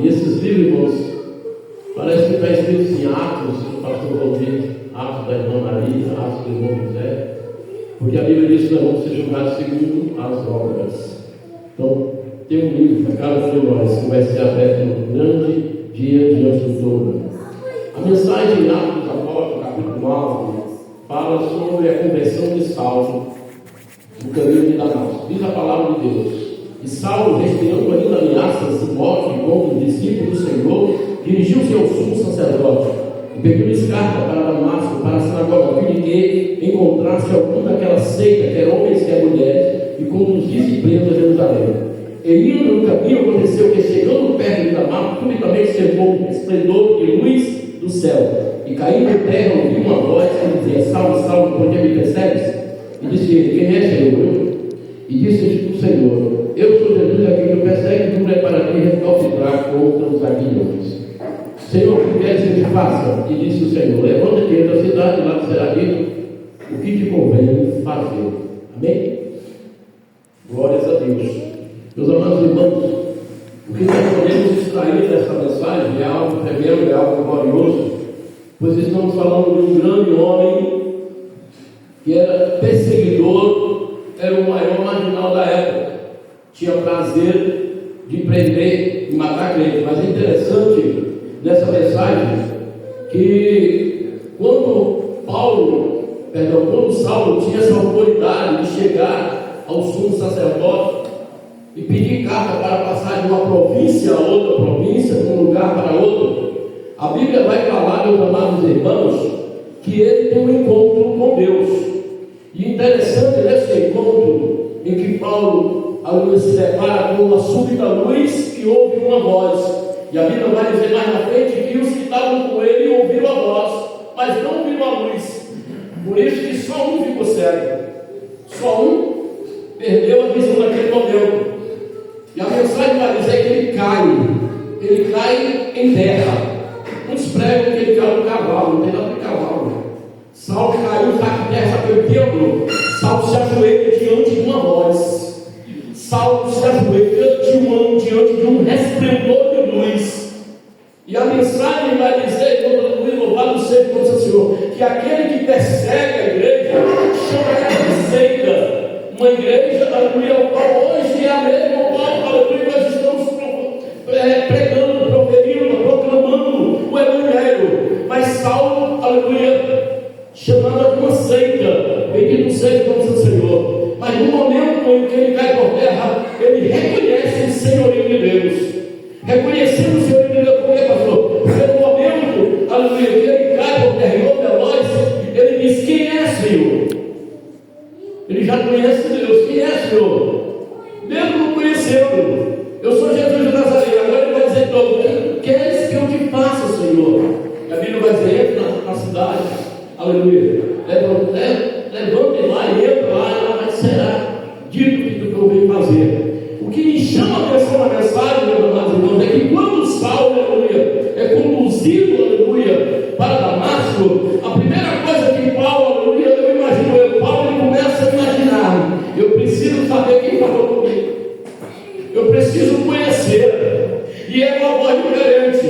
E esses livros, irmãos, parece que está escrito em Atos do pastor Valdir, Atos da irmã Maria, Atos do irmão José, porque a Bíblia diz que nós vamos ser julgados segundo as obras. Então, tem um livro para cada um de nós que vai ser aberto no grande dia diante do trono. A mensagem em Atos dos Apóstolos, capítulo 9, fala sobre a conversão de Saulo no caminho de Damasco. Diz a palavra de Deus. E Saulo, respirando ainda ameaças de morte contra os discípulos do Senhor, dirigiu-se ao sumo sacerdote e pediu-lhes carta para Damasco, para a sinagoga, a fim de que encontrasse algum daquela seita, quer homens, quer mulheres, e conduzisse preso a Jerusalém. E indo no caminho, aconteceu que, chegando perto de Damasco, subitamente chegou um esplendor de luz do céu, e caindo em terra, ouviu uma voz que dizia: Saulo, Saulo, por que me persegues? E disse ele: quem é, Senhor? E disse o Senhor: eu sou Jesus a quem tu persegues, tu é para te recalcitrar contra os aguilhões. Senhor, o que queres que te faça? E disse o Senhor: levanta-te e entra a cidade, e lá te será dito o que te convém fazer. Amém? Glórias a Deus. Meus amados irmãos, o que nós podemos extrair dessa mensagem é algo tremendo, é algo glorioso, pois estamos falando de um grande homem que era perseguidor, era o maior marginal da época, tinha prazer de prender e matar crente. Mas é interessante nessa mensagem que quando Saulo tinha essa autoridade de chegar ao sumo sacerdote e pedir carta para passar de uma província a outra província, de um lugar para outro, a Bíblia vai falar, meus amados irmãos, que ele tem um encontro com Deus. E interessante nesse encontro em que Paulo se depara com uma súbita luz e ouve uma voz. E a Bíblia vai dizer mais na frente que os que estavam com ele ouviram a voz, mas não viram a luz. Por isso que só um ficou cego. Só um perdeu a visão naquele momento. E a mensagem vai dizer que ele cai em terra. Uns pregam que ele caiu no cavalo, não tem nada de cavalo. Saulo caiu, está em terra, pelo Saulo se ajoelha diante de uma voz. Saulo se ajoelha diante de um resplendor de luz. E a mensagem vai dizer, louvado seja o nosso Senhor, que aquele que persegue a igreja chama ela de seita. Uma igreja, aleluia, ao qual hoje é a mesma, ao qual, aleluia, nós estamos pregando, proferindo, proclamando o Evangelho. Mas Saulo, aleluia, chamava de uma seita. Bendito seja o nosso Senhor. Mas no momento em que ele cai por terra, ele reconhece o senhorio de Deus. Reconhecendo o senhorio de Deus, por quê, pastor? Porque no momento, aleluia, que ele cai por terra e ouve a voz, ele diz: quem é, Senhor? Ele já conhece Deus. Quem é, Senhor? Mesmo não conhecendo. Eu sou Jesus de Nazaré. Agora ele vai dizer: então, o que queres que eu te faça, Senhor? E a Bíblia vai dizer: entra na cidade, aleluia, levante lá e entra lá, e lá será dito o que eu venho fazer. O que me chama a atenção na mensagem, meus amados irmãos, é que quando Saulo, aleluia, é conduzido, aleluia, para Damasco, a primeira coisa que Paulo, aleluia, eu imagino, Paulo ele começa a imaginar: eu preciso saber quem falou comigo, eu preciso conhecer. E é uma voz diferente.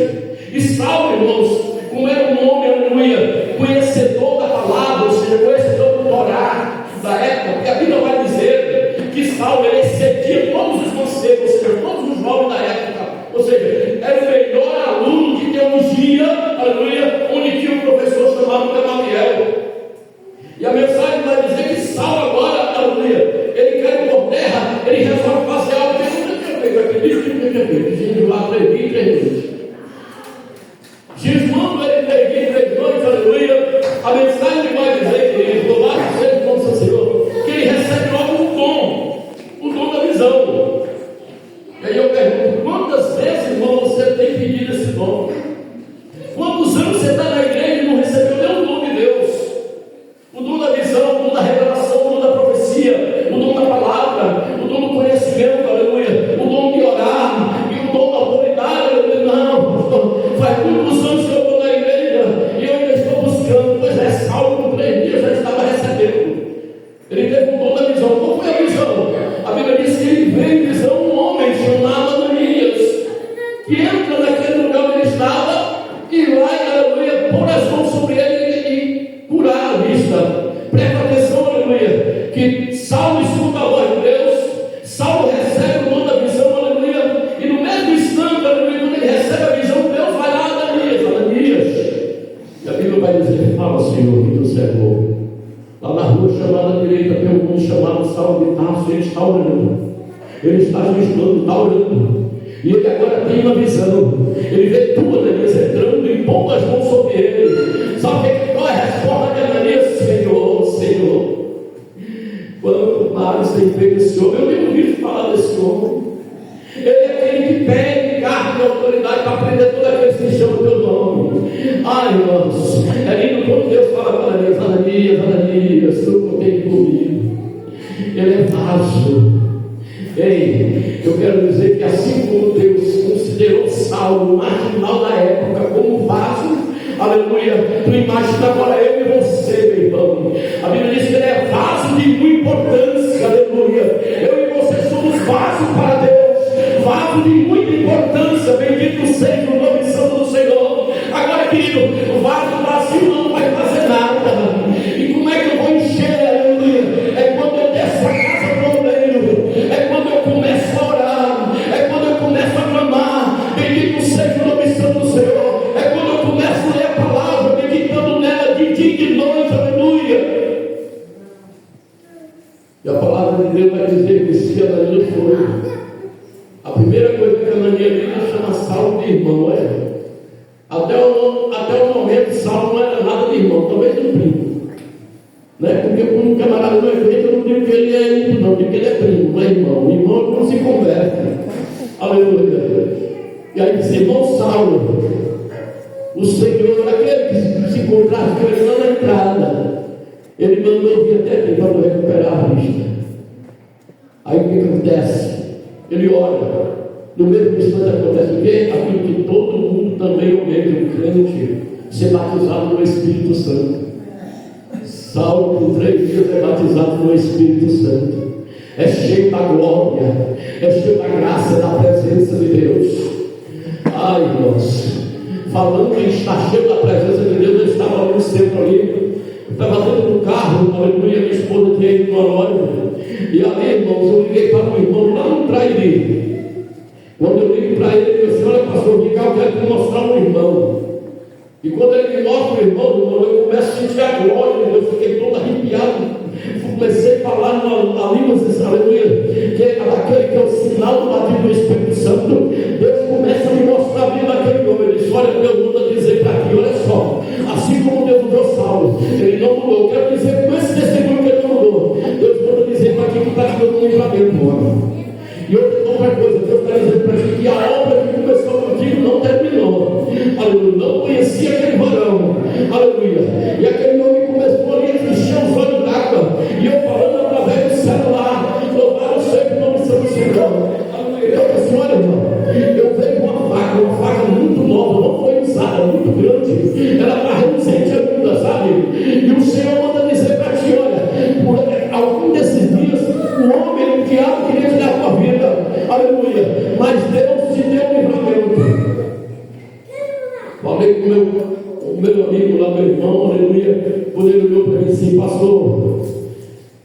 E Saulo, irmãos, como era um homem, aleluia, conhecedor da palavra, ou seja, conhecedor do Torá da época, porque a Bíblia vai dizer que Saulo ele excedia todos os conselhos, ou seja, todos os jovens da época, ou seja, era o melhor aluno de teologia, aleluia, onde tinha um professor chamado Gamaliel. E a mensagem vai dizer que Saulo agora, aleluia, ele cai por terra, ele resolve fazer algo que ele nunca tinha feito. Acredito que nunca tinha feito. Gente, lá 3 dias e 3 noites. Gismando ele 3 dias e 3 noites, aleluia. A mensagem vai dizer que ele, louvado seja o nome do Senhor, que ele recebe logo o dom da visão. E aí eu pergunto: quantas vezes, irmão, você tem pedido esse dom? Quantos anos você está na igreja e não recebeu nenhum dom de Deus? O dom da visão, o dom da revelação, o dom da profecia, o dom da palavra, o dom do conhecimento, aleluia, o dom de orar e o dom da autoridade, aleluia. Não, faz muitos anos que eu estou na igreja e eu ainda estou buscando. Pois é, Saulo com 3 dias já estava recebendo. Ele teve um dom da visão. Qual foi a visão? A Bíblia diz que ele veio em visão um homem chamado Ananias, que entra na Senhor que nos servou. Lá na rua chamada direita tem um mundo chamado Saulo de Tarso, ele está orando. Ele está jejuando, está orando. E ele agora tem uma visão. Ele vê tu, Ananias, entrando e pondo as mãos sobre ele. Sabe qual é a resposta de Ananias? Senhor, Senhor, quanto mais tem feito esse homem? Eu nem ouvi falar desse homem. Ele é aquele que pede cargo de autoridade para prender todos aqueles que chamam o teu nome. Ai, irmãos, é lindo quando Deus fala para Ananias: Ananias, Ananias, tu contém comigo. Ele é vaso. Ei, eu quero dizer que assim como Deus considerou Saulo, marginal da época, como vaso, aleluia, tu imagina agora eu e você, meu irmão. A Bíblia diz que ele é vaso de muita importância, aleluia. Eu e você somos vasos para Deus, vaso de muita importância. Bendito seja o nome santo do Senhor. Agora, querido, o vaso vazio não vai fazer nada. E como é que eu vou encher, aleluia? É quando eu desço a casa do oleiro, é quando eu começo a orar, é quando eu começo a clamar. Bendito seja o nome santo do Senhor. É quando eu começo a ler a palavra, meditando nela de dia e de noite, aleluia. E a palavra de Deus vai dizer que se Ananias foi, a primeira coisa que Ananias diz chama Saulo de irmão. Até o momento Saulo não era nada de irmão, talvez um primo, né? Porque quando um camarada não é crente, eu não digo que ele é íntimo, não, digo que ele é primo, não é irmão. Irmão não se converte, aleluia. E aí diz: irmão Saulo, o Senhor, aquele que se encontrasse com ele lá na entrada, ele mandou vir até aqui para recuperar a vista. Aí o que acontece? Ele ora. No mesmo instante acontece o quê? Aquilo que todo mundo também almeja, o crente, ser batizado no Espírito Santo. Saulo, com 3 dias, é batizado no Espírito Santo. É cheio da glória, é cheio da graça, da presença de Deus. Ai, irmãos, falando em estar cheio da presença de Deus, eu estava ali no centro ali. Estava dentro do carro, aleluia, minha esposa tinha ido numa loja. E ali, irmãos, eu liguei para um irmão lá no Trairi. Quando eu ligo para ele, eu disse: olha, pastor, eu quero te mostrar um irmão. E quando ele me mostra o irmão, eu começo a sentir a glória de Deus. Eu fiquei todo arrepiado. Comecei a falar na língua, aleluia, que é aquele que é o sinal do batismo do Espírito Santo. Deus começa a me mostrar a vida daquele homem. Ele disse: olha, Deus manda dizer para ti, olha só, assim como Deus mudou Saulo, ele não mudou. Eu quero dizer com esse testemunho que ele não mudou. Deus manda dizer para ti que está tirando um livramento agora. E outra coisa, Deus está dizendo para ti que a obra que começou contigo não terminou. Aleluia. Não conhecia aquele varão. Aleluia. E aquele homem começou ali a encher os olhos d'água. E eu falando através do celular. Louvado seja o nome do Senhor. Aleluia. Eu disse: olha, irmão, eu vejo uma faca muito nova, não foi usada, muito grande. Ela está reluzente ainda, sabe? E o Senhor manda dizer para ti: olha, por algum desses dias, o homem, o diabo queria tirar a tua vida. Aleluia. Mas Deus te deu um livramento. Falei com o meu amigo lá, meu irmão, aleluia. Quando ele olhou para mim assim: pastor,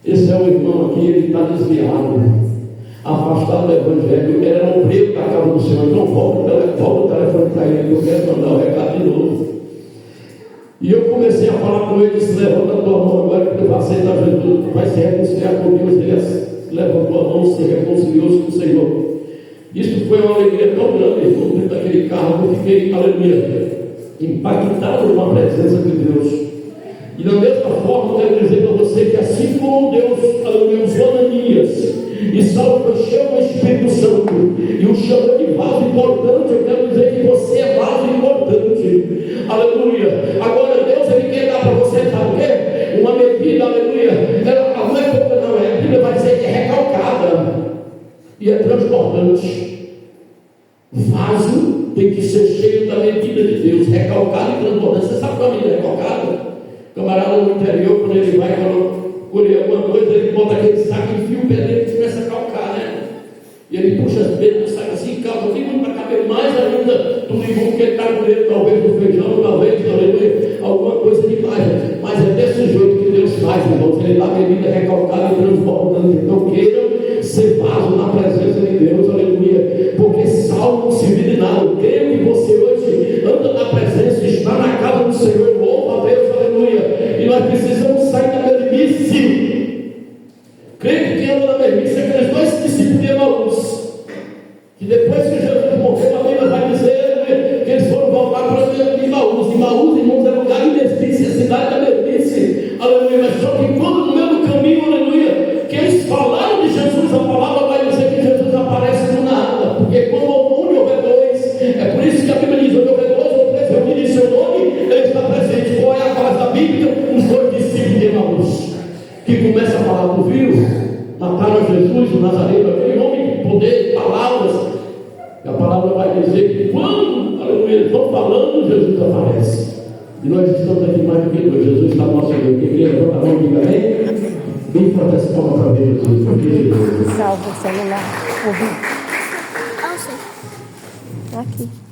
esse é o irmão aqui, ele está desviado, afastado do Evangelho. Ele era um preto da casa do Senhor. Então volta o telefone para ele, que eu quero mandar o recado de novo. E eu comecei a falar com ele: se levanta a tua mão agora, que tu vai aceitar Jesus, vai se reconciliar com Deus. Ele levantou a mão, se reconciliou com o Senhor. Isso foi uma alegria tão grande, irmão, dentro daquele carro, que eu fiquei, aleluia, impactado com a presença de Deus. E da mesma forma, eu quero dizer para você que assim como Deus, aleluia, usou Ananias e Saulo foi cheio do Espírito Santo e o chamou de vaso importante, eu quero dizer que você é vaso importante. Aleluia. Agora Deus, ele quer dar para você, sabe o quê? Uma medida, aleluia. Ela não é pouca, não é. A Bíblia vai dizer que é recalcada e é transbordante. Vaso tem que ser cheio da medida de Deus, recalcado e transbordante. Você sabe qual é a medida recalcada? Camarada no interior, quando ele vai colher alguma coisa, ele bota aquele saco, enfia o pé dele e começa a calcar, né? E ele puxa as pedras do saco assim, calca, tem muito para caber mais ainda do limão que ele está colhendo, talvez do feijão, talvez, aleluia, alguma coisa demais. Mas é desse jeito que Deus faz, irmãos. Ele dá a medida recalcada e transbordante. Então queiram ser vaso na presença de Deus, aleluia, porque Saulo não se vira de nada. Eu creio que você hoje anda na presença, está na casa do Senhor, louva a Deus, aleluia, falando, aleluia, eles vão falando, Jesus aparece. E nós estamos aqui mais do que dois. Jesus está no nosso meio. Quem quer levantar a mão, diga amém. Bem forte essa palma para ver Jesus. Porque Jesus. Salva o celular. Ouvi. Aqui.